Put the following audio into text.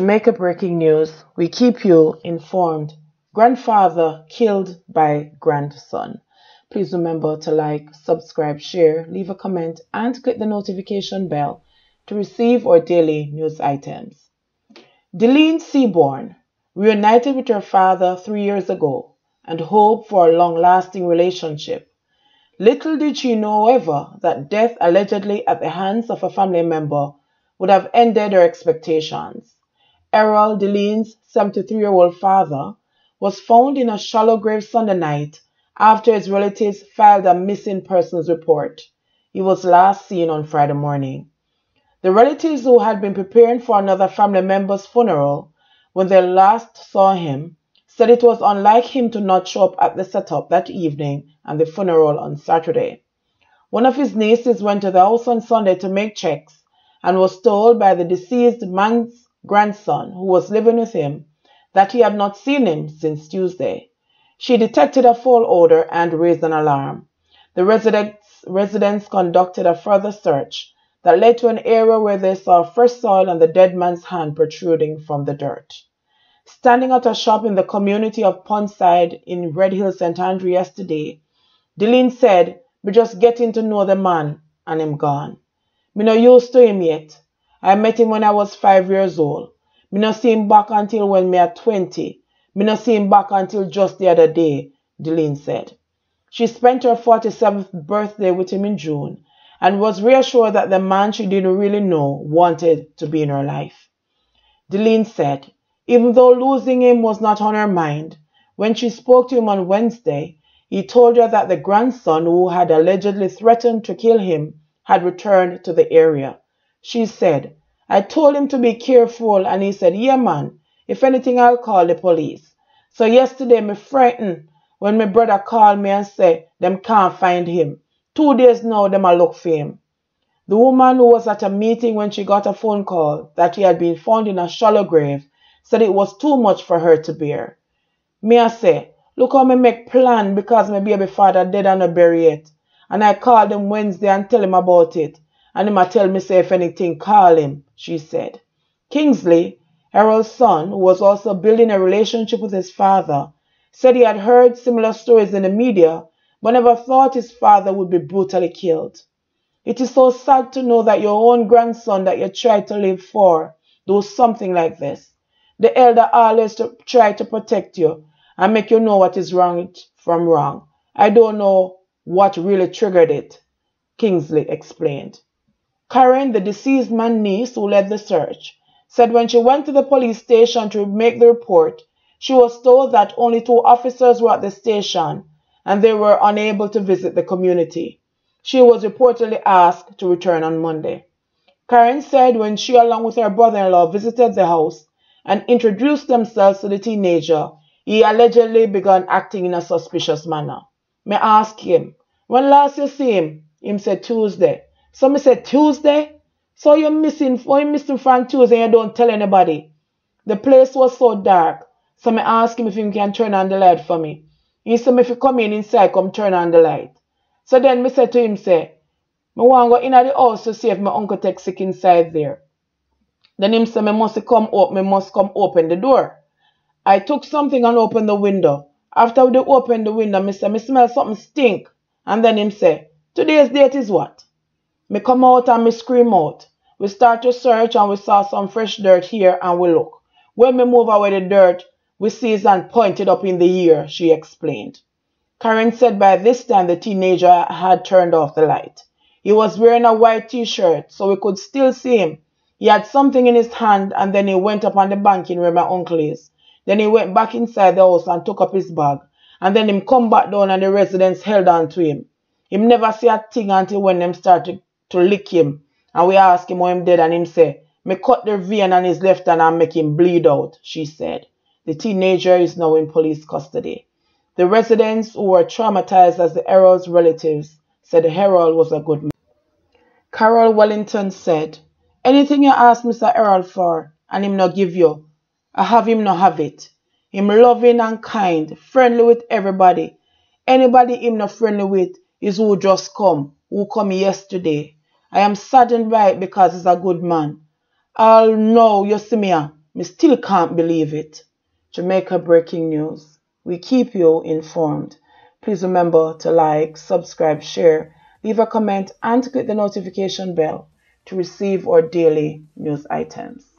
Jamaica breaking news. We keep you informed. Grandfather killed by grandson. Please remember to like, subscribe, share, leave a comment, and click the notification bell to receive our daily news items. Delene Seabourne reunited with her father 3 years ago and hoped for a long-lasting relationship. Little did she know, however, that death allegedly at the hands of a family member would have ended her expectations. Errol, Delene's 73-year-old father, was found in a shallow grave Sunday night after his relatives filed a missing persons report. He was last seen on Friday morning. The relatives, who had been preparing for another family member's funeral when they last saw him, said it was unlike him to not show up at the setup that evening and the funeral on Saturday. One of his nieces went to the house on Sunday to make checks and was told by the deceased man's grandson, who was living with him, that he had not seen him since Tuesday. She detected a foul odor and raised an alarm. The residents conducted a further search that led to an area where they saw fresh soil and the dead man's hand protruding from the dirt. Standing at a shop in the community of Pondside in Red Hill, St. Andrew yesterday, Delene said, "Me just getting to know the man and him gone. Me no used to him yet. I met him when I was 5 years old. Me no see him back until when me at 20. Me no see him back until just the other day," Delene said. She spent her 47th birthday with him in June and was reassured that the man she didn't really know wanted to be in her life. Delene said, even though losing him was not on her mind, when she spoke to him on Wednesday, he told her that the grandson who had allegedly threatened to kill him had returned to the area. She said, "I told him to be careful and he said, yeah man, if anything I'll call the police. So yesterday me frightened when my brother called me and said them can't find him. 2 days now them a look for him." The woman, who was at a meeting when she got a phone call that he had been found in a shallow grave, said it was too much for her to bear. "Me I say, look how me make plan because my baby father dead and not bury it. And I called him Wednesday and tell him about it. And him a tell me say if anything call him," she said. Kingsley, Errol's son, who was also building a relationship with his father, said he had heard similar stories in the media but never thought his father would be brutally killed. "It is so sad to know that your own grandson that you tried to live for does something like this. The elder always try to protect you and make you know what is wrong from wrong. I don't know what really triggered it," Kingsley explained. Karen, the deceased man's niece who led the search, said when she went to the police station to make the report, she was told that only 2 officers were at the station and they were unable to visit the community. She was reportedly asked to return on Monday. Karen said when she, along with her brother-in-law, visited the house and introduced themselves to the teenager, he allegedly began acting in a suspicious manner. Me asked him, "When last you see him?" Him said, "Tuesday." So me said, "Tuesday? So you're missing from Tuesday and you don't tell anybody?" The place was so dark, so me asked him if he can turn on the light for me. He said, "If you come inside, come turn on the light." So then me said to him, "Me want to go in the house to see if my uncle takes sick inside there." Then him said, me must come open the door. I took something and opened the window. After we opened the window, me said, "Me smell something stink." And then him said, "Today's date is what?" Me come out and me scream out. We start to search and we saw some fresh dirt here and we look. When we move away the dirt, we see his hand pointed up in the air, she explained. Karen said by this time the teenager had turned off the light. He was wearing a white t-shirt, so we could still see him. He had something in his hand and then he went up on the banking where my uncle is. Then he went back inside the house and took up his bag. And then him come back down and the residents held on to him. Him never see a thing until when them started to lick him. And we asked him how him dead and him say, "Me cut the vein on his left hand and make him bleed out," she said. The teenager is now in police custody. The residents, who were traumatized as the Errol's relatives, said Errol was a good man. Carol Wellington said, "Anything you ask Mr. Errol for and him not give you, I have him not have it. Him loving and kind, friendly with everybody. Anybody him not friendly with is who come yesterday. I am saddened by it because he's a good man. I'll know, you see me, Me still can't believe it. Jamaica breaking news. We keep you informed. Please remember to like, subscribe, share, leave a comment, and click the notification bell to receive our daily news items.